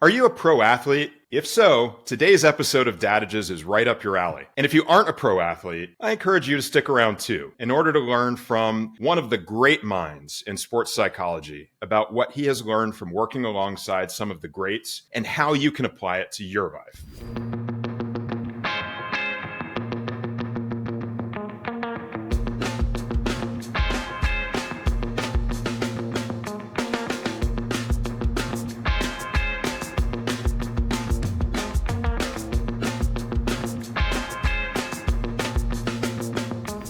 Are you a pro athlete? If so, today's episode of Dadages is right up your alley. And if you aren't a pro athlete, I encourage you to stick around too, in order to learn from one of the great minds in sports psychology about what he has learned from working alongside some of the greats and how you can apply it to your life.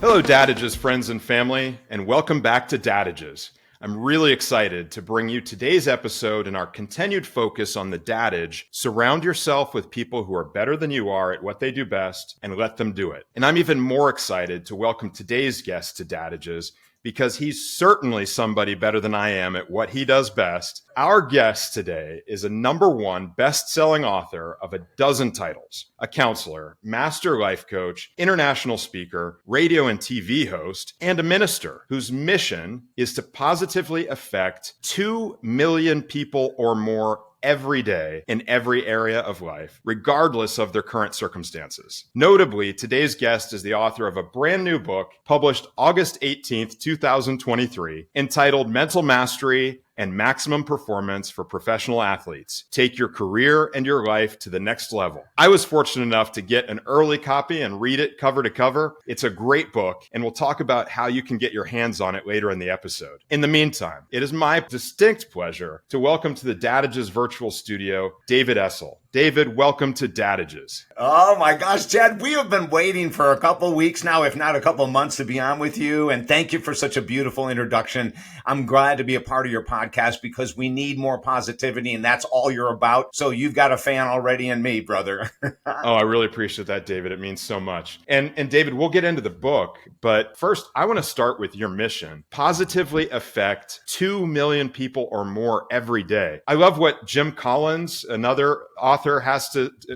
Hello, Dadages friends and family, and welcome back to Dadages. I'm really excited to bring you today's episode and our continued focus on the Dadage. Surround yourself with people who are better than you are at what they do best and let them do it. And I'm even more excited to welcome today's guest to Dadages because he's certainly somebody better than I am at what he does best. Our guest today is a #1 best-selling author of a dozen titles, a counselor, master life coach, international speaker, radio and TV host, and a minister whose mission is to positively affect 2 million people or more every day in every area of life, regardless of their current circumstances. Notably, today's guest is the author of a brand new book published August 18th, 2023, entitled Mental Mastery and Maximum Performance for Professional Athletes. Take your career and your life to the next level. I was fortunate enough to get an early copy and read it cover to cover. It's a great book, and we'll talk about how you can get your hands on it later in the episode. In the meantime, it is my distinct pleasure to welcome to the Dadages virtual studio, David Essel. David, welcome to Dadages. Oh my gosh, Chad, we have been waiting for a couple weeks now, if not a couple months, to be on with you. And thank you for such a beautiful introduction. I'm glad to be a part of your podcast because we need more positivity, and that's all you're about. So you've got a fan already in me, brother. Oh, I really appreciate that, David. It means so much. And David, we'll get into the book, but first, I want to start with your mission. Positively affect 2 million people or more every day. I love what Jim Collins, another author,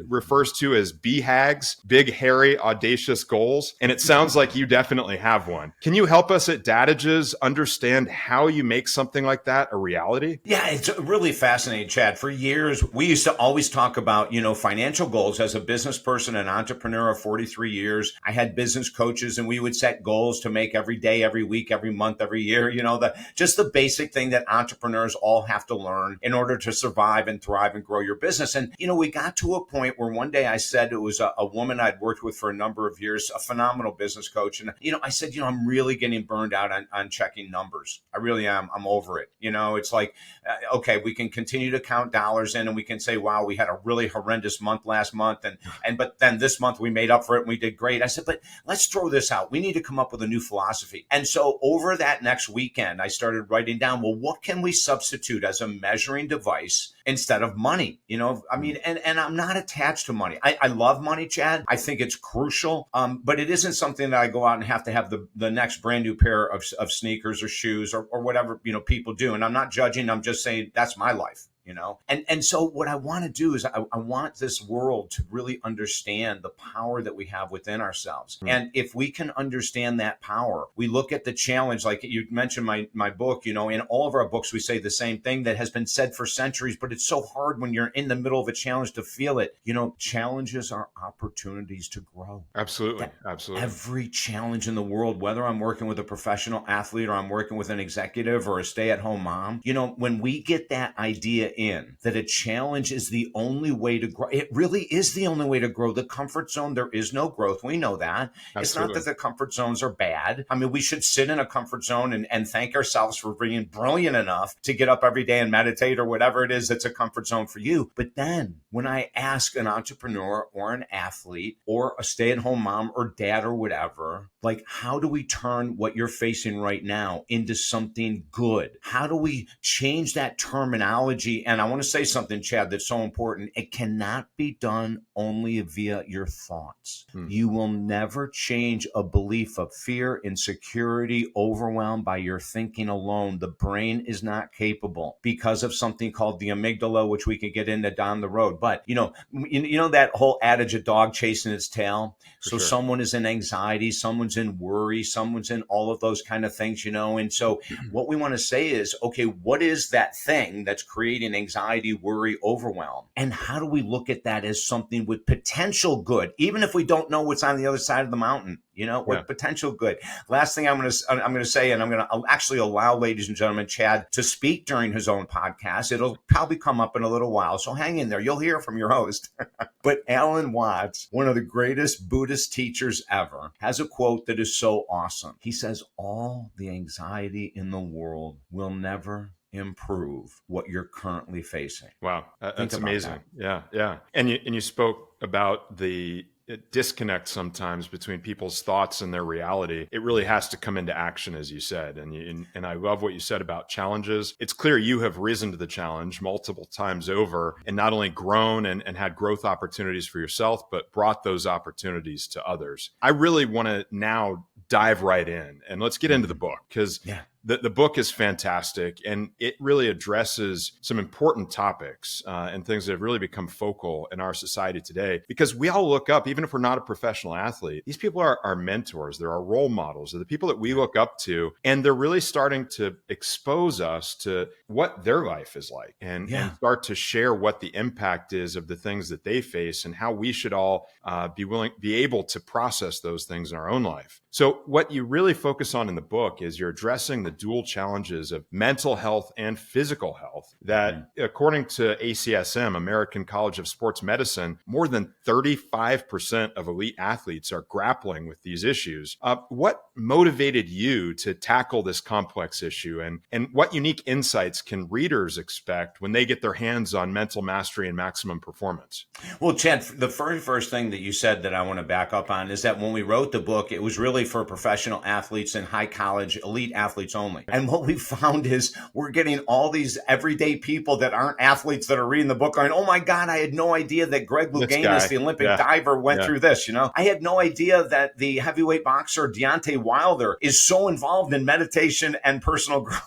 refers to as BHAGs, big, hairy, audacious goals. And it sounds like you definitely have one. Can you help us at Dadages understand how you make something like that a reality? Yeah, it's really fascinating, Chad. For years, we used to always talk about, financial goals. As a business person, an entrepreneur of 43 years, I had business coaches and we would set goals to make every day, every week, every month, every year, just the basic thing that entrepreneurs all have to learn in order to survive and thrive and grow your business. And, we got to a point where one day I said, it was a woman I'd worked with for a number of years, a phenomenal business coach. And, I said, I'm really getting burned out on checking numbers. I really am. I'm over it. It's like, okay, we can continue to count dollars in and we can say, wow, we had a really horrendous month last month. But then this month we made up for it and we did great. I said, but let's throw this out. We need to come up with a new philosophy. And so over that next weekend, I started writing down, well, what can we substitute as a measuring device instead of money? And I'm not attached to money. I love money, Chad. I think it's crucial. But it isn't something that I go out and have to have the next brand new pair of sneakers or shoes or whatever, people do. And I'm not judging. I'm just saying that's my life. And so what I want to do is I want this world to really understand the power that we have within ourselves. Mm. And if we can understand that power, we look at the challenge, like you mentioned my book, in all of our books, we say the same thing that has been said for centuries, but it's so hard when you're in the middle of a challenge to feel it. Challenges are opportunities to grow. Absolutely. Absolutely. Every challenge in the world, whether I'm working with a professional athlete or I'm working with an executive or a stay-at-home mom, when we get that idea in that a challenge is the only way to grow. It really is the only way to grow. The comfort zone, there is no growth. We know that. Absolutely. It's not that the comfort zones are bad. We should sit in a comfort zone and thank ourselves for being brilliant enough to get up every day and meditate or whatever it is that's a comfort zone for you. But then when I ask an entrepreneur or an athlete or a stay-at-home mom or dad or whatever, like, how do we turn what you're facing right now into something good? How do we change that terminology? And I want to say something, Chad, that's so important. It cannot be done only via your thoughts. You will never change a belief of fear, insecurity, overwhelm by your thinking alone. The brain is not capable because of something called the amygdala, which we could get into down the road. But, you know that whole adage, a dog chasing its tail. So someone is in anxiety, someone's in worry, someone's in all of those kind of things, And so what we want to say is, okay, what is that thing that's creating in anxiety, worry, overwhelm. And how do we look at that as something with potential good, even if we don't know what's on the other side of the mountain, with potential good? Last thing I'm going to say, and I'm going to actually allow, ladies and gentlemen, Chad to speak during his own podcast. It'll probably come up in a little while, so hang in there. You'll hear from your host. But Alan Watts, one of the greatest Buddhist teachers ever, has a quote that is so awesome. He says, all the anxiety in the world will never improve what you're currently facing. Wow, that's amazing. That. Yeah. And you spoke about the disconnect sometimes between people's thoughts and their reality. It really has to come into action, as you said. And I love what you said about challenges. It's clear you have risen to the challenge multiple times over and not only grown and had growth opportunities for yourself, but brought those opportunities to others. I really want to now dive right in and let's get into the book, because the book is fantastic and it really addresses some important topics and things that have really become focal in our society today, because we all look up, even if we're not a professional athlete, these people are our mentors. They're our role models. They're the people that we look up to, and they're really starting to expose us to what their life is like and start to share what the impact is of the things that they face and how we should all be able to process those things in our own life. So what you really focus on in the book is you're addressing the dual challenges of mental health and physical health that, according to ACSM, American College of Sports Medicine, more than 35% of elite athletes are grappling with these issues. What motivated you to tackle this complex issue, and what unique insights can readers expect when they get their hands on Mental Mastery and Maximum Performance? Well, Chad, the first thing that you said that I want to back up on is that when we wrote the book, it was really for professional athletes and high college elite athletes only. And what we found is we're getting all these everyday people that aren't athletes that are reading the book going, oh my God, I had no idea that Greg Louganis, the Olympic diver, went through this. I had no idea that the heavyweight boxer Deontay Wilder is so involved in meditation and personal growth.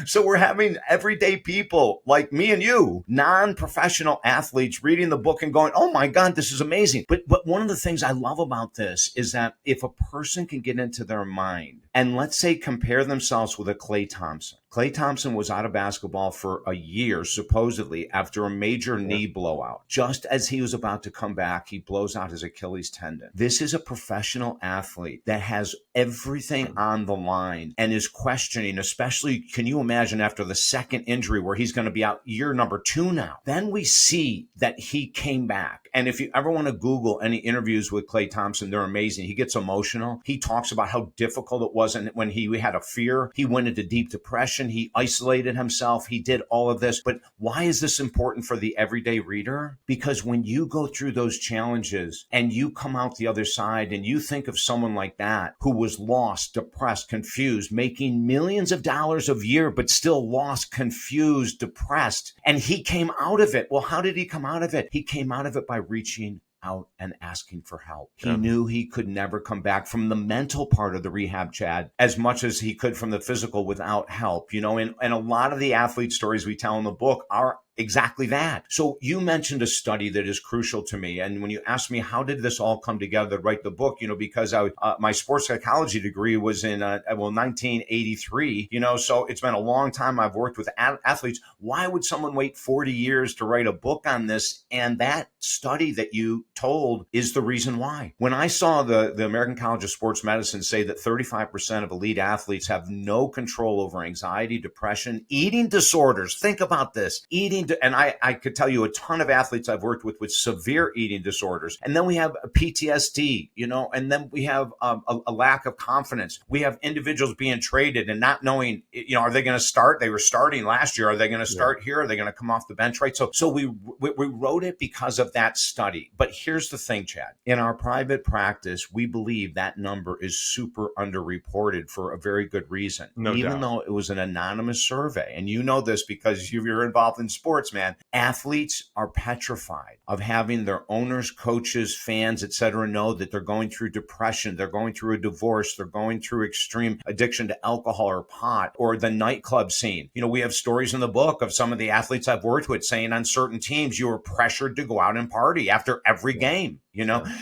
So we're having everyday people like me and you, non-professional athletes, reading the book and going, oh my God, this is amazing. But one of the things I love about this is that if a person can get into their mind and, let's say, compare themselves with a Klay Thompson. Klay Thompson was out of basketball for a year, supposedly, after a major knee blowout. Just as he was about to come back, he blows out his Achilles tendon. This is a professional athlete that has everything on the line and is questioning, especially, can you imagine after the second injury where he's going to be out year number 2 now? Then we see that he came back. And if you ever want to Google any interviews with Klay Thompson, they're amazing. He gets emotional. He talks about how difficult it was, and when he had a fear, he went into deep depression. He isolated himself. He did all of this. But why is this important for the everyday reader? Because when you go through those challenges and you come out the other side and you think of someone like that who was lost, depressed, confused, making millions of dollars a year, but still lost, confused, depressed, and he came out of it. Well, how did he come out of it? He came out of it by reaching out and asking for help. He knew he could never come back from the mental part of the rehab, Chad, as much as he could from the physical without help, and a lot of the athlete stories we tell in the book are exactly that. So you mentioned a study that is crucial to me. And when you asked me, how did this all come together to write the book, because my sports psychology degree was in 1983, so it's been a long time I've worked with athletes. Why would someone wait 40 years to write a book on this? And that study that you told is the reason why. When I saw the American College of Sports Medicine say that 35% of elite athletes have no control over anxiety, depression, eating disorders. Think about this. And I could tell you a ton of athletes I've worked with severe eating disorders. And then we have PTSD, and then we have a lack of confidence. We have individuals being traded and not knowing, are they going to start? They were starting last year. Are they going to start here? Are they going to come off the bench? Right. So we wrote it because of that study. But here's the thing, Chad. In our private practice, we believe that number is super underreported for a very good reason. Even though it was an anonymous survey. And you know this because you're involved in sports, man. Athletes are petrified of having their owners, coaches, fans, etc. know that they're going through depression, they're going through a divorce, they're going through extreme addiction to alcohol or pot or the nightclub scene. We have stories in the book of some of the athletes I've worked with saying on certain teams, you were pressured to go out and party after every game,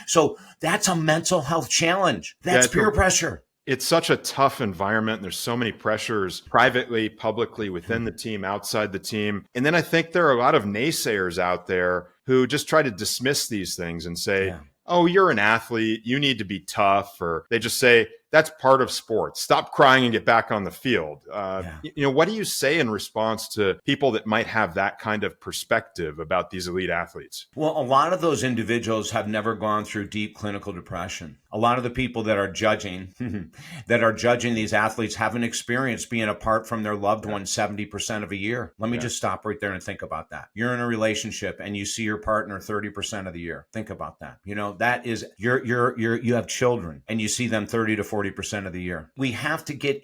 So that's a mental health challenge. That's peer pressure. It's such a tough environment. There's so many pressures privately, publicly, within the team, outside the team. And then I think there are a lot of naysayers out there who just try to dismiss these things and say, oh, you're an athlete, you need to be tough. Or they just say, that's part of sports. Stop crying and get back on the field. What do you say in response to people that might have that kind of perspective about these elite athletes? Well, a lot of those individuals have never gone through deep clinical depression. A lot of the people that are judging these athletes haven't experienced being apart from their loved ones 70% of a year. Let me just stop right there and think about that. You're in a relationship and you see your partner 30% of the year. Think about that. That is you have children and you see them 30 to 40% of the year. We have to get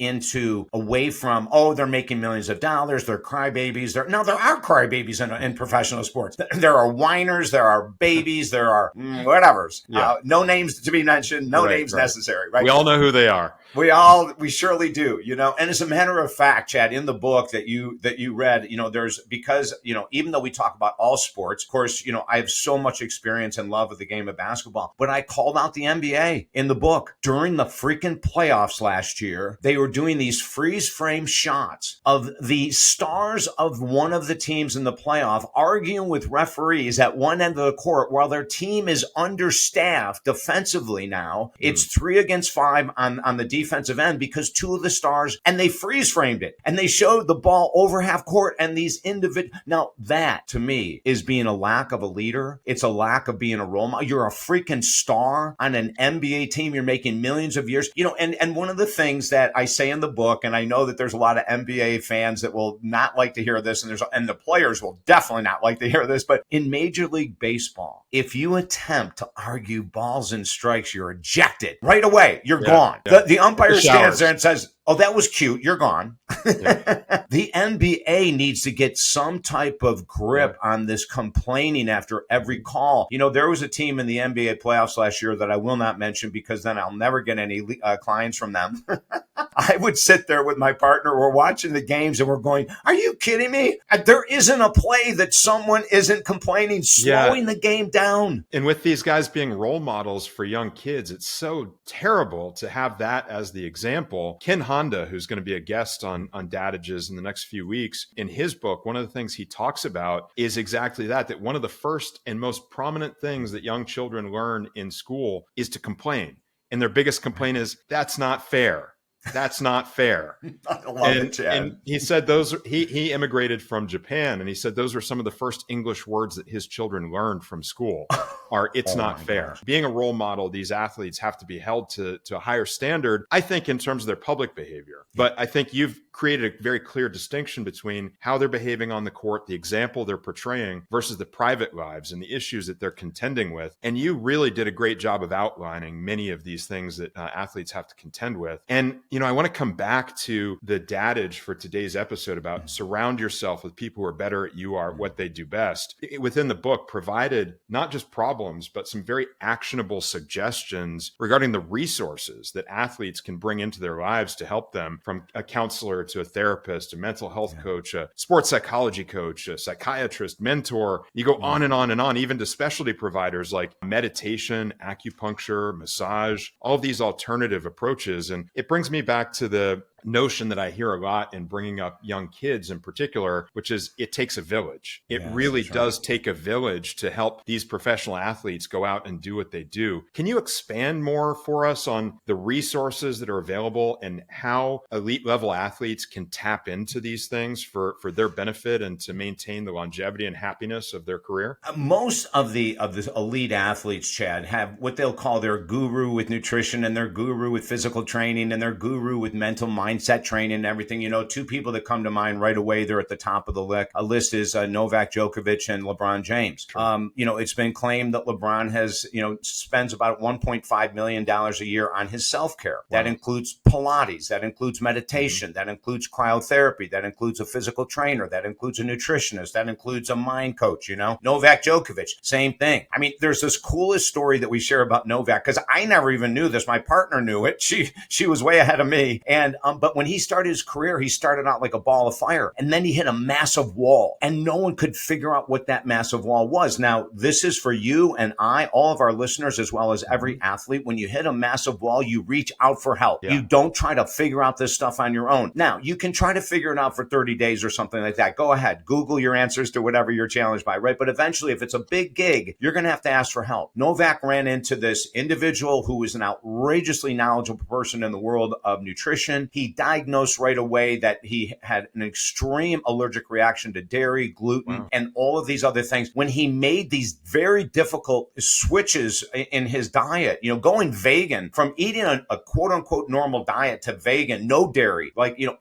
away from, they're making millions of dollars, they're crybabies. There are crybabies in professional sports. There are whiners, there are babies, there are whatevers. No names to be mentioned. No names necessary, right? We all know who they are. We surely do, And as a matter of fact, Chad, in the book that you read, even though we talk about all sports, of course, I have so much experience and love of the game of basketball, but I called out the NBA in the book. During the freaking playoffs last year, they were doing these freeze frame shots of the stars of one of the teams in the playoff arguing with referees at one end of the court while their team is understaffed defensively now. It's 3 against 5 on the defensive end because 2 of the stars, and they freeze framed it and they showed the ball over half court and these individuals. Now that to me is being a lack of a leader. It's a lack of being a role model. You're a freaking star on an NBA team. You're making millions of years, and one of the things that I say in the book, and I know that there's a lot of NBA fans that will not like to hear this, and the players will definitely not like to hear this, but in Major League Baseball, if you attempt to argue balls and strikes, you're ejected right away. You're gone. The umpire stands there and says, oh, that was cute. You're gone. The NBA needs to get some type of grip on this complaining after every call. There was a team in the NBA playoffs last year that I will not mention because then I'll never get any clients from them. I would sit there with my partner. We're watching the games and we're going, are you kidding me? There isn't a play that someone isn't complaining, slowing the game down. And with these guys being role models for young kids, it's so terrible to have that as the example. Ken Honda, who's going to be a guest on Dadages in the next few weeks, in his book, one of the things he talks about is exactly that one of the first and most prominent things that young children learn in school is to complain. And their biggest complaint is, that's not fair. That's not fair. I love it, Chad. And he said he immigrated from Japan, and he said those are some of the first English words that his children learned from school are it's not fair. Gosh. Being a role model, these athletes have to be held to a higher standard, I think, in terms of their public behavior. But I think you've created a very clear distinction between how they're behaving on the court, the example they're portraying, versus the private lives and the issues that they're contending with. And you really did a great job of outlining many of these things that athletes have to contend with. And I want to come back to the adage for today's episode about surround yourself with people who are better at you are what they do best. Within the book, provided not just problems, but some very actionable suggestions regarding the resources that athletes can bring into their lives to help them, from a counselor to a therapist, a mental health coach, a sports psychology coach, a psychiatrist, mentor. You go on and on and on, even to specialty providers like meditation, acupuncture, massage, all of these alternative approaches. And it brings me back to the notion that I hear a lot in bringing up young kids in particular, which is it takes a village. It really does take a village to help these professional athletes go out and do what they do. Can you expand more for us on the resources that are available and how elite level athletes can tap into these things for their benefit and to maintain the longevity and happiness of their career? Most of the elite athletes, Chad, have what they'll call their guru with nutrition and their guru with physical training and their guru with mental mindset training and everything. 2 people that come to mind right away, they're at the top of the list is Novak Djokovic and LeBron James. It's been claimed that LeBron has, spends about $1.5 million a year on his self-care. That includes Pilates, that includes meditation, that includes cryotherapy, that includes a physical trainer, that includes a nutritionist, that includes a mind coach. Novak Djokovic, same thing. I mean, there's this coolest story that we share about Novak because I never even knew this. My partner knew it. She was way ahead of me. And But when he started his career, he started out like a ball of fire, and then he hit a massive wall, and no one could figure out what that massive wall was. Now, this is for you and I, all of our listeners, as well as every athlete. When you hit a massive wall, you reach out for help. You don't try to figure out this stuff on your own. Now, you can try to figure it out for 30 days or something like that. Go ahead. Google your answers to whatever you're challenged by, right? But eventually, if it's a big gig, you're going to have to ask for help. Novak ran into this individual who was an outrageously knowledgeable person in the world of nutrition. He diagnosed right away that he had an extreme allergic reaction to dairy, gluten, and all of these other things. When he made these very difficult switches in his diet, going vegan, from eating a quote unquote normal diet to vegan, no dairy,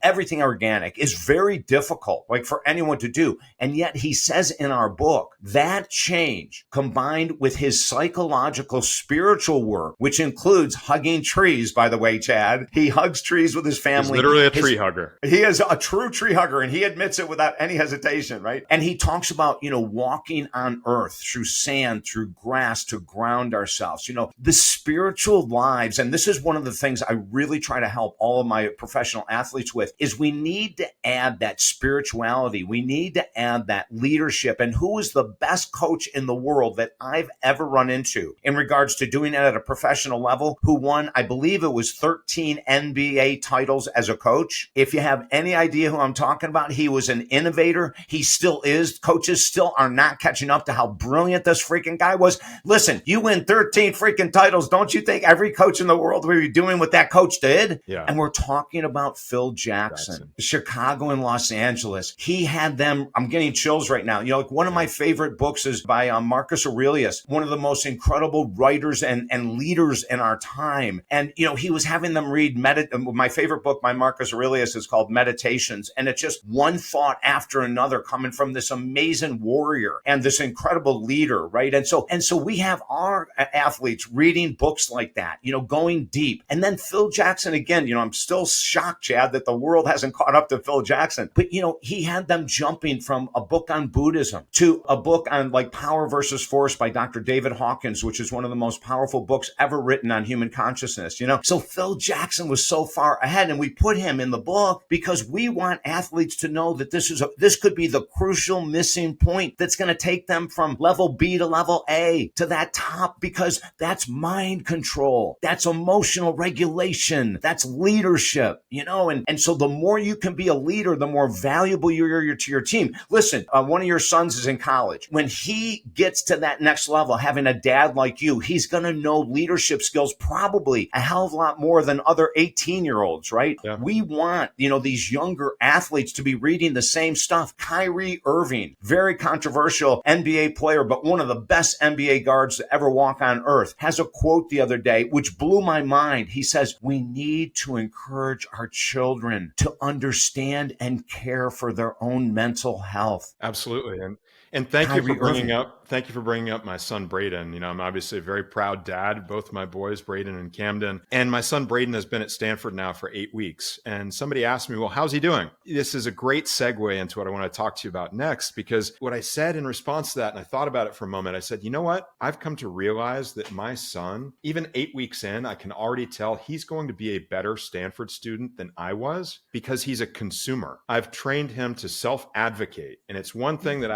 everything organic, is very difficult, for anyone to do. And yet he says in our book that change, combined with his psychological, spiritual work, which includes hugging trees, by the way, Chad, he hugs trees with his family. He's literally a tree hugger. He is a true tree hugger, and he admits it without any hesitation, right? And he talks about, walking on earth through sand, through grass to ground ourselves, the spiritual lives. And this is one of the things I really try to help all of my professional athletes with, is we need to add that spirituality. We need to add that leadership. And who is the best coach in the world that I've ever run into in regards to doing it at a professional level, who won, I believe it was 13 NBA titles as a coach? If you have any idea who I'm talking about, he was an innovator. He still is. Coaches still are not catching up to how brilliant this freaking guy was. Listen, you win 13 freaking titles. Don't you think every coach in the world would be doing what that coach did? Yeah. And we're talking about Phil Jackson, Chicago and Los Angeles. He had them. I'm getting chills right now. One of my favorite books is by Marcus Aurelius, one of the most incredible writers and leaders in our time. And, he was having them read my favorite book by Marcus Aurelius is called Meditations. And it's just one thought after another coming from this amazing warrior and this incredible leader, right? And so we have our athletes reading books like that, going deep. And then Phil Jackson, again, I'm still shocked, Chad, that the world hasn't caught up to Phil Jackson. But, he had them jumping from a book on Buddhism to a book on Power versus Force by Dr. David Hawkins, which is one of the most powerful books ever written on human consciousness, So Phil Jackson was so far ahead, and we put him in the book because we want athletes to know that this could be the crucial missing point that's going to take them from level B to level A to that top, because that's mind control. That's emotional regulation. That's leadership, and so the more you can be a leader, the more valuable you're to your team. Listen, one of your sons is in college. When he gets to that next level, having a dad like you, he's going to know leadership skills probably a hell of a lot more than other 18-year-olds, right? Yeah. We want, these younger athletes to be reading the same stuff. Kyrie Irving, very controversial NBA player, but one of the best NBA guards to ever walk on earth, has a quote the other day which blew my mind. He says, we need to encourage our children to understand and care for their own mental health. Absolutely. And thank you for bringing up my son, Braden. I'm obviously a very proud dad, both my boys, Braden and Camden. And my son, Braden, has been at Stanford now for 8 weeks. And somebody asked me, well, how's he doing? This is a great segue into what I want to talk to you about next, because what I said in response to that, and I thought about it for a moment, I said, you know what? I've come to realize that my son, even 8 weeks in, I can already tell he's going to be a better Stanford student than I was, because he's a consumer. I've trained him to self-advocate. And it's one thing that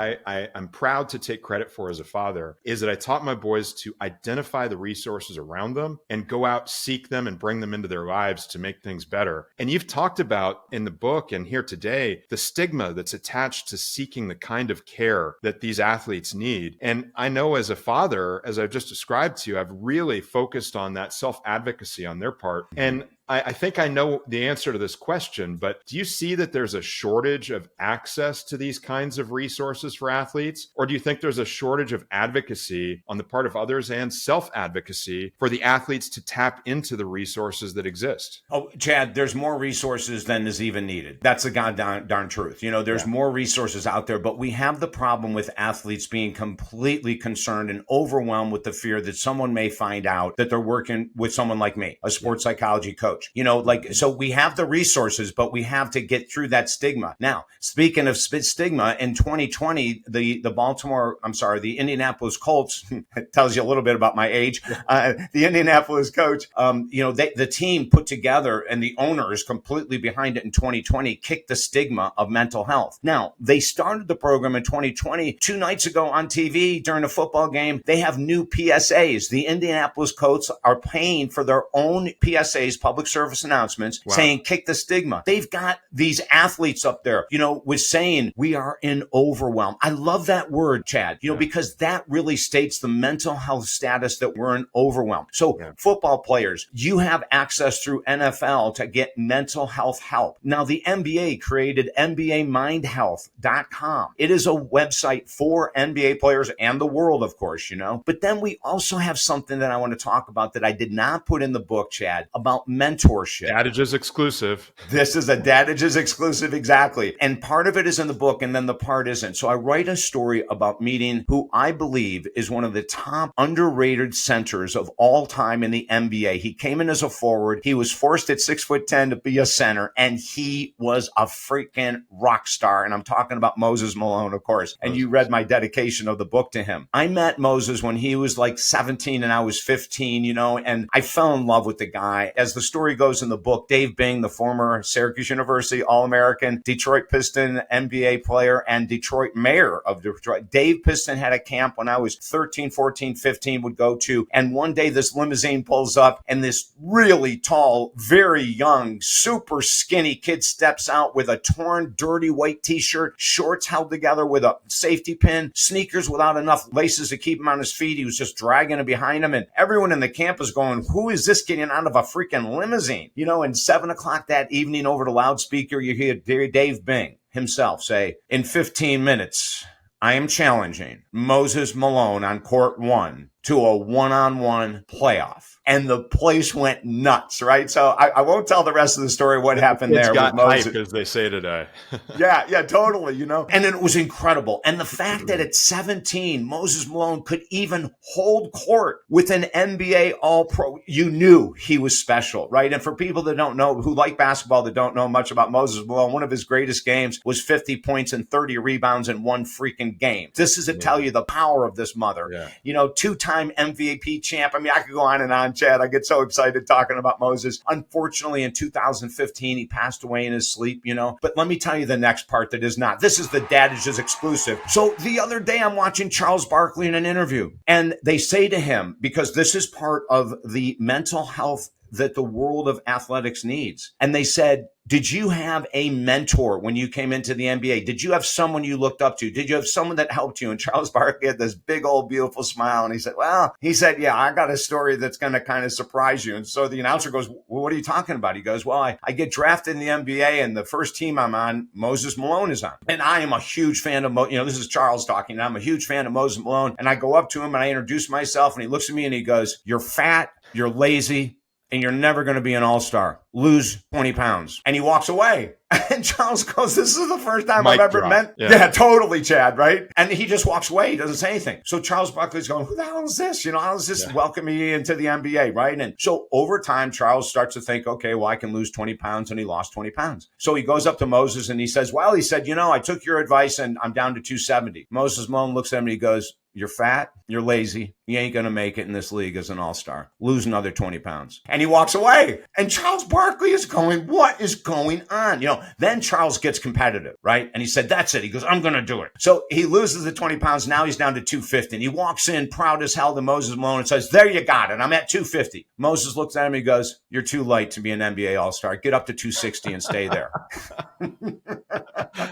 I'm proud to take credit for as a father, is that I taught my boys to identify the resources around them and go out, seek them, and bring them into their lives to make things better. And you've talked about in the book and here today, the stigma that's attached to seeking the kind of care that these athletes need. And I know as a father, as I've just described to you, I've really focused on that self-advocacy on their part. And I think I know the answer to this question, but do you see that there's a shortage of access to these kinds of resources for athletes? Or do you think there's a shortage of advocacy on the part of others and self-advocacy for the athletes to tap into the resources that exist? Oh, Chad, there's more resources than is even needed. That's the darn truth. There's more resources out there, but we have the problem with athletes being completely concerned and overwhelmed with the fear that someone may find out that they're working with someone like me, a sports psychology coach. coach. So we have the resources, but we have to get through that stigma. Now, speaking of stigma, in 2020, the Indianapolis Colts, it tells you a little bit about my age. The Indianapolis coach, the team put together, and the owner is completely behind it in 2020, kicked the stigma of mental health. Now, they started the program in 2020. 2 nights ago on TV during a football game, they have new PSAs. The Indianapolis Colts are paying for their own PSAs, public service announcements, saying kick the stigma. They've got these athletes up there, with saying we are in overwhelm. I love that word, Chad, because that really states the mental health status that we're in overwhelm. So football players, you have access through NFL to get mental health help. Now, the NBA created NBAmindhealth.com. It is a website for NBA players and the world, of course, But then we also have something that I want to talk about that I did not put in the book, Chad, about mentorship. Dadages exclusive. This is a Dadages exclusive, exactly. And part of it is in the book, and then the part isn't. So I write a story about meeting who I believe is one of the top underrated centers of all time in the NBA. He came in as a forward. He was forced at 6'10" to be a center, and he was a freaking rock star. And I'm talking about Moses Malone, of course. And you read my dedication of the book to him. I met Moses when he was like 17 and I was 15, and I fell in love with the guy. As the story goes in the book, Dave Bing, the former Syracuse University All-American, Detroit Piston NBA player, and Detroit mayor of Detroit. Dave Piston had a camp when I was 13, 14, 15, would go to. And one day this limousine pulls up and this really tall, very young, super skinny kid steps out with a torn, dirty white t-shirt, shorts held together with a safety pin, sneakers without enough laces to keep him on his feet. He was just dragging it behind him. And everyone in the camp is going, who is this getting out of a freaking limousine? And 7:00 that evening over the loudspeaker, you hear Dave Bing himself say, in 15 minutes, I am challenging Moses Malone on court 1 to a one-on-one playoff. And the place went nuts, right? So I won't tell the rest of the story, what happened there with Moses. Hype, as they say today. Yeah, totally, And it was incredible. And the fact that at 17, Moses Malone could even hold court with an NBA All-Pro, you knew he was special, right? And for people that don't know, who like basketball, that don't know much about Moses Malone, one of his greatest games was 50 points and 30 rebounds in one freaking game. This is to tell you the power of this mother. 2-time MVP champ. I mean, I could go on and on, Chad. I get so excited talking about Moses. Unfortunately, in 2015, he passed away in his sleep, But let me tell you the next part that is not. This is the Dadages exclusive. So the other day, I'm watching Charles Barkley in an interview, and they say to him, because this is part of the mental health that the world of athletics needs. And they said, did you have a mentor when you came into the NBA? Did you have someone you looked up to? Did you have someone that helped you? And Charles Barkley had this big old beautiful smile. And he said, yeah, I got a story that's going to kind of surprise you. And so the announcer goes, well, what are you talking about? He goes, well, I get drafted in the NBA, and the first team I'm on, Moses Malone is on. And I am a huge fan of, this is Charles talking. And I'm a huge fan of Moses Malone. And I go up to him and I introduce myself, and he looks at me and he goes, you're fat, you're lazy, and you're never going to be an all-star. Lose 20 pounds. And he walks away. And Charles goes, this is the first time I've ever met. Yeah, totally, Chad, right? And he just walks away. He doesn't say anything. So Charles Barkley's going, who the hell is this? How is this welcoming me into the NBA, right? And so over time, Charles starts to think, okay, well, I can lose 20 pounds. And he lost 20 pounds. So he goes up to Moses and he says, I took your advice and I'm down to 270. Moses Malone looks at him and he goes, you're fat, you're lazy, you ain't going to make it in this league as an all-star. Lose another 20 pounds. And he walks away. And Charles Barkley is going, what is going on? Then Charles gets competitive, right? And he said, that's it. He goes, I'm going to do it. So he loses the 20 pounds. Now he's down to 250. And he walks in proud as hell to Moses Malone and says, there you got it. I'm at 250. Moses looks at him and he goes, you're too light to be an NBA all-star. Get up to 260 and stay there.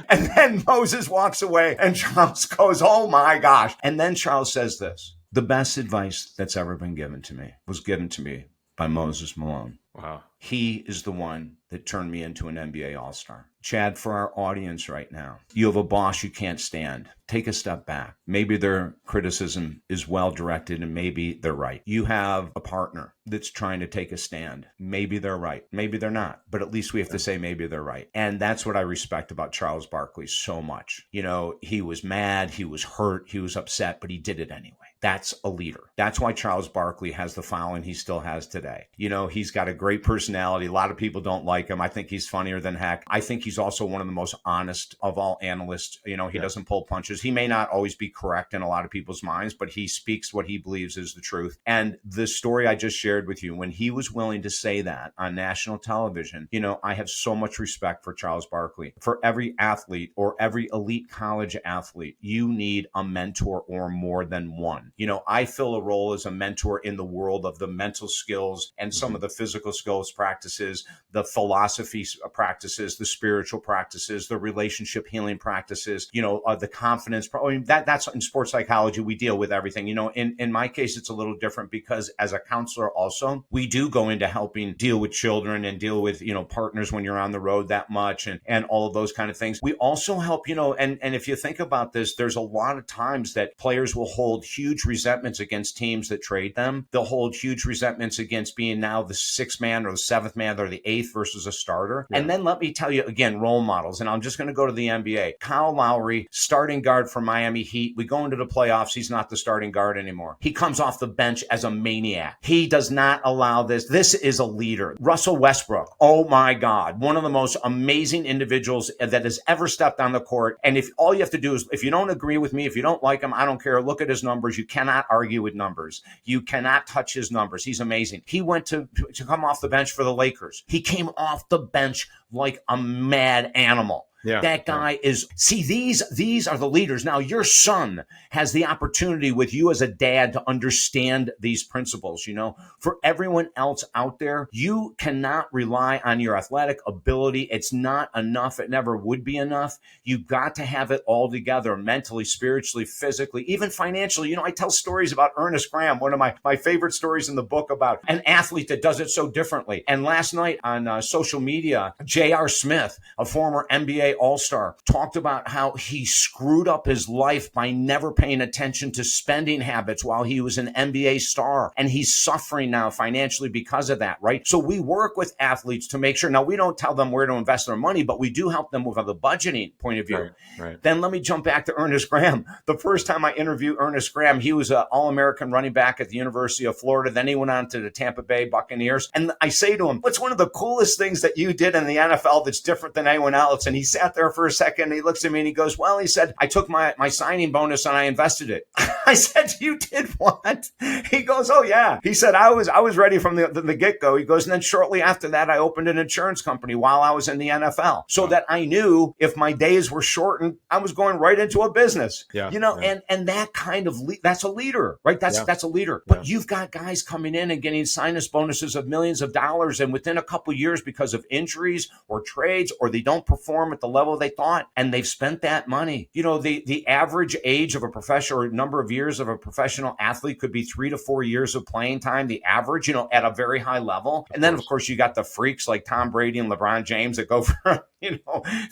And then Moses walks away and Charles goes, oh my gosh. And then Charles says this, the best advice that's ever been given to me was given to me by Moses Malone. Wow. He is the one that turned me into an NBA all-star. Chad, for our audience right now, you have a boss you can't stand. take a step back. Maybe their criticism is well directed and maybe they're right. You have a partner that's trying to take a stand. Maybe they're right. Maybe they're not. But at least we have to say maybe they're right. And that's what I respect about Charles Barkley so much. He was mad, he was hurt, he was upset, but he did it anyway. That's a leader. That's why Charles Barkley has the following he still has today. He's got a great personality. A lot of people don't like him. I think he's funnier than heck. I think he's also one of the most honest of all analysts. He doesn't pull punches. He may not always be correct in a lot of people's minds, but he speaks what he believes is the truth. And the story I just shared with you, when he was willing to say that on national television, I have so much respect for Charles Barkley. For every athlete or every elite college athlete, you need a mentor or more than one. I fill a role as a mentor in the world of the mental skills and some of the physical skills practices, the philosophy practices, the spiritual practices, the relationship healing practices, the confidence. That's in sports psychology. We deal with everything. In my case, it's a little different because as a counselor also, we do go into helping deal with children and deal with, partners when you're on the road that much and all of those kind of things. We also help, and if you think about this, there's a lot of times that players will hold huge resentments against teams that trade them. They'll hold huge resentments against being now the sixth man or the seventh man or the eighth versus a starter. Yeah. And then let me tell you again, role models. And I'm just going to go to the NBA. Kyle Lowry, starting guard for Miami Heat. We go into the playoffs. He's not the starting guard anymore. He comes off the bench as a maniac. He does not allow this. This is a leader. Russell Westbrook. Oh my God. One of the most amazing individuals that has ever stepped on the court. And if all you have to do is, if you don't agree with me, if you don't like him, I don't care. Look at his numbers. You cannot argue with numbers. You cannot touch his numbers. He's amazing. He went to come off the bench for the Lakers. He came off the bench like a mad animal. Yeah, that guy is, see, these are the leaders. Now, your son has the opportunity with you as a dad to understand these principles, For everyone else out there, you cannot rely on your athletic ability. It's not enough. It never would be enough. You've got to have it all together, mentally, spiritually, physically, even financially. I tell stories about Ernest Graham, one of my favorite stories in the book about an athlete that does it so differently. And last night on social media, J.R. Smith, a former NBA All-Star, talked about how he screwed up his life by never paying attention to spending habits while he was an NBA star. And he's suffering now financially because of that, right? So we work with athletes to make sure. Now, we don't tell them where to invest their money, but we do help them with the budgeting point of view. Right. Then let me jump back to Ernest Graham. The first time I interviewed Ernest Graham, he was an All-American running back at the University of Florida. Then he went on to the Tampa Bay Buccaneers. And I say to him, what's one of the coolest things that you did in the NFL that's different than anyone else? And he sat there for a second and he looks at me and he goes, well, he said, I took my signing bonus and I invested it. I said, you did what? He goes, oh yeah. He said, I was ready from the get-go. He goes, and then shortly after that, I opened an insurance company while I was in the NFL so that I knew if my days were shortened, I was going right into a business, and that kind of, that's a leader, right? That's a leader. But you've got guys coming in and getting sinus bonuses of millions of dollars. And within a couple of years, because of injuries or trades, or they don't perform at the level they thought, and they've spent that money. The average age of a professional, or number of years of a professional athlete could be 3 to 4 years of playing time, the average, at a very high level. And then, of course, you got the freaks like Tom Brady and LeBron James that go for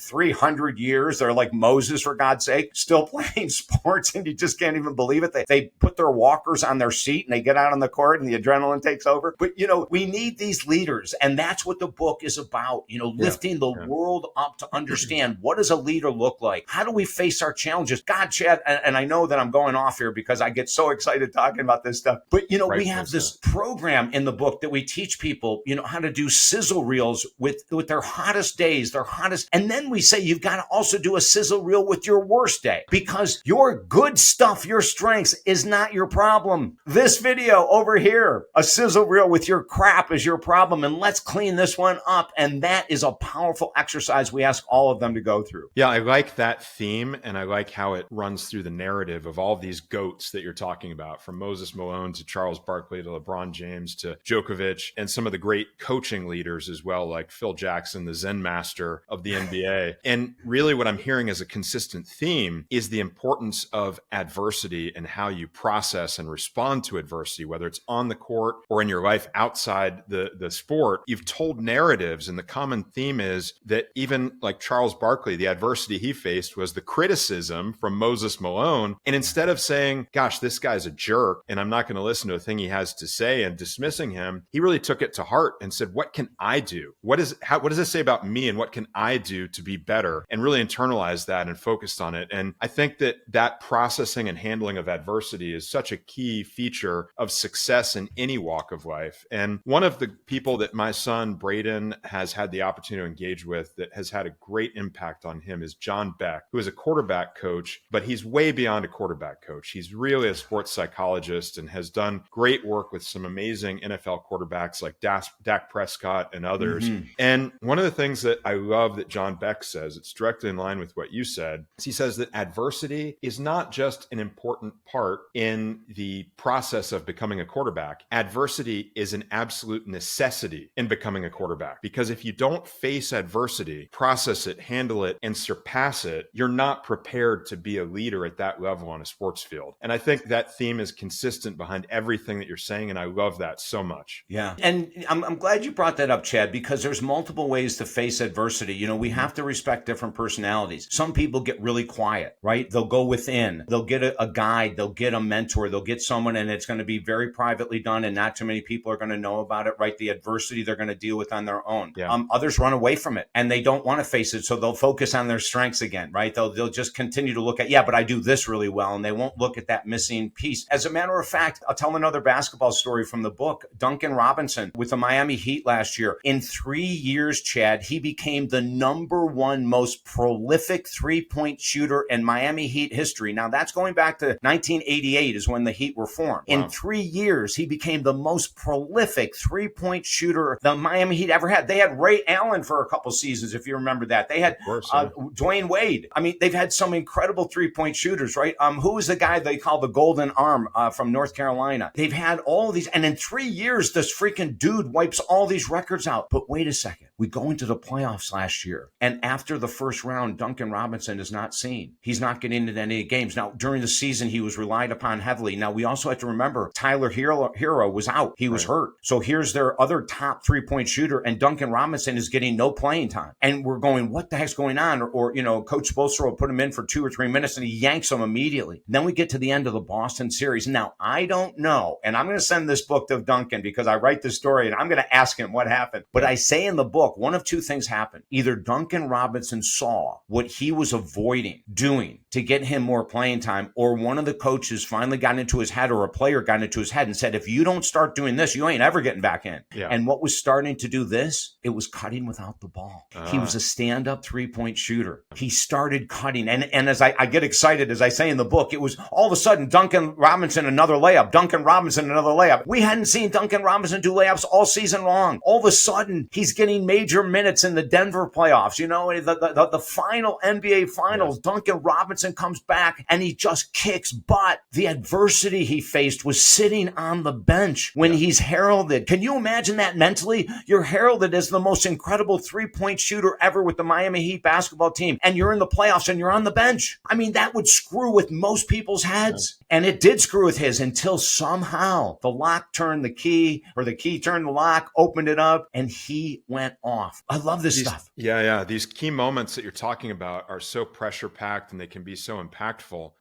300 years. They're like Moses, for God's sake, still playing sports, and you just can't even believe it. They put their walkers on their seat and they get out on the court and the adrenaline takes over. But, we need these leaders, and that's what the book is about, lifting the world up to understand what does a leader look like? How do we face our challenges? God, Chad, and I know that I'm going off here because I get so excited talking about this stuff, but, we have this program in the book that we teach people, how to do sizzle reels with their hottest days, their hottest. And then we say, you've got to also do a sizzle reel with your worst day, because your good stuff, your strengths is not your problem. This video over here, a sizzle reel with your crap is your problem. And let's clean this one up. And that is a powerful exercise we ask all of them to go through. Yeah, I like that theme. And I like how it runs through the narrative of all of these GOATs that you're talking about, from Moses Malone to Charles Barkley to LeBron James to Djokovic, and some of the great coaching leaders as well, like Phil Jackson, the Zen master. of the NBA. And really what I'm hearing as a consistent theme is the importance of adversity and how you process and respond to adversity, whether it's on the court or in your life outside the sport. You've told narratives, and the common theme is that even like Charles Barkley, the adversity he faced was the criticism from Moses Malone. And instead of saying, gosh, this guy's a jerk and I'm not going to listen to a thing he has to say and dismissing him, he really took it to heart and said, what can I do? What does this say about me, and what can I do to be better? And really internalized that and focused on it. And I think that processing and handling of adversity is such a key feature of success in any walk of life. And one of the people that my son Braden has had the opportunity to engage with that has had a great impact on him is John Beck, who is a quarterback coach, but he's way beyond a quarterback coach. He's really a sports psychologist and has done great work with some amazing NFL quarterbacks like Dak Prescott and others. Mm-hmm. And one of the things that I love that John Beck says, it's directly in line with what you said, is he says that adversity is not just an important part in the process of becoming a quarterback. Adversity is an absolute necessity in becoming a quarterback, because if you don't face adversity, process it, handle it, and surpass it, you're not prepared to be a leader at that level on a sports field. And I think that theme is consistent behind everything that you're saying, and I love that so much. Yeah. And I'm glad you brought that up, Chad, because there's multiple ways to face adversity. You know, we have to respect different personalities. Some people get really quiet, right? They'll go within, they'll get a guide, they'll get a mentor, they'll get someone, and it's going to be very privately done and not too many people are going to know about it, right? The adversity they're going to deal with on their own. Yeah. Others run away from it and they don't want to face it. So they'll focus on their strengths again, right? They'll just continue to look at, yeah, but I do this really well. And they won't look at that missing piece. As a matter of fact, I'll tell another basketball story from the book. Duncan Robinson with the Miami Heat last year. In 3 years, Chad, he became the #1 most prolific three-point shooter in Miami Heat history. Now, that's going back to 1988 is when the Heat were formed. Wow. In 3 years, he became the most prolific three-point shooter the Miami Heat ever had. They had Ray Allen for a couple seasons, if you remember that. They had Dwayne Wade. I mean, they've had some incredible three-point shooters, right? Who was the guy they call the Golden Arm from North Carolina? They've had all of these. And in 3 years, this freaking dude wipes all these records out. But wait a second. We go into the playoffs last year. And after the first round, Duncan Robinson is not seen. He's not getting into any games. Now, during the season, he was relied upon heavily. Now, we also have to remember Tyler Hero was out. He was hurt. So here's their other top three-point shooter, and Duncan Robinson is getting no playing time. And we're going, what the heck's going on? Or Coach Spoelstra will put him in for 2 or 3 minutes, and he yanks him immediately. Then we get to the end of the Boston series. Now, I don't know, and I'm going to send this book to Duncan because I write the story, and I'm going to ask him what happened. But I say in the book, one of two things happened. Either Duncan Robinson saw what he was avoiding doing to get him more playing time, or one of the coaches finally got into his head, or a player got into his head and said, if you don't start doing this, you ain't ever getting back in. Yeah. And what was starting to do this? It was cutting without the ball. He was a stand-up three-point shooter. He started cutting. And as I get excited, as I say in the book, it was all of a sudden Duncan Robinson, another layup. Duncan Robinson, another layup. We hadn't seen Duncan Robinson do layups all season long. All of a sudden, he's getting major minutes in the Denver playoffs. You know, the final NBA finals, yeah. Duncan Robinson comes back and he just kicks butt. The adversity he faced was sitting on the bench when he's heralded. Can you imagine that mentally? You're heralded as the most incredible three-point shooter ever with the Miami Heat basketball team, and you're in the playoffs and you're on the bench. I mean, that would screw with most people's heads. And it did screw with his until somehow the lock turned the key, or the key turned the lock, opened it up, and he went off. I love this stuff. Yeah. These key moments that you're talking about are so pressure-packed and they can be so impactful.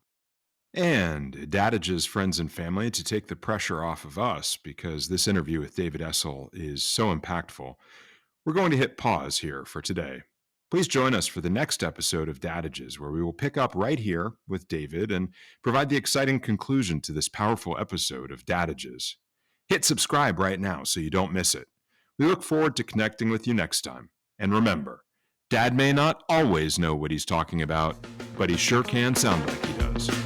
And Dadages, friends and family, to take the pressure off of us, because this interview with David Essel is so impactful, we're going to hit pause here for today. Please join us for the next episode of Dadages, where we will pick up right here with David and provide the exciting conclusion to this powerful episode of Dadages. Hit subscribe right now so you don't miss it. We look forward to connecting with you next time. And remember, Dad may not always know what he's talking about, but he sure can sound like he does.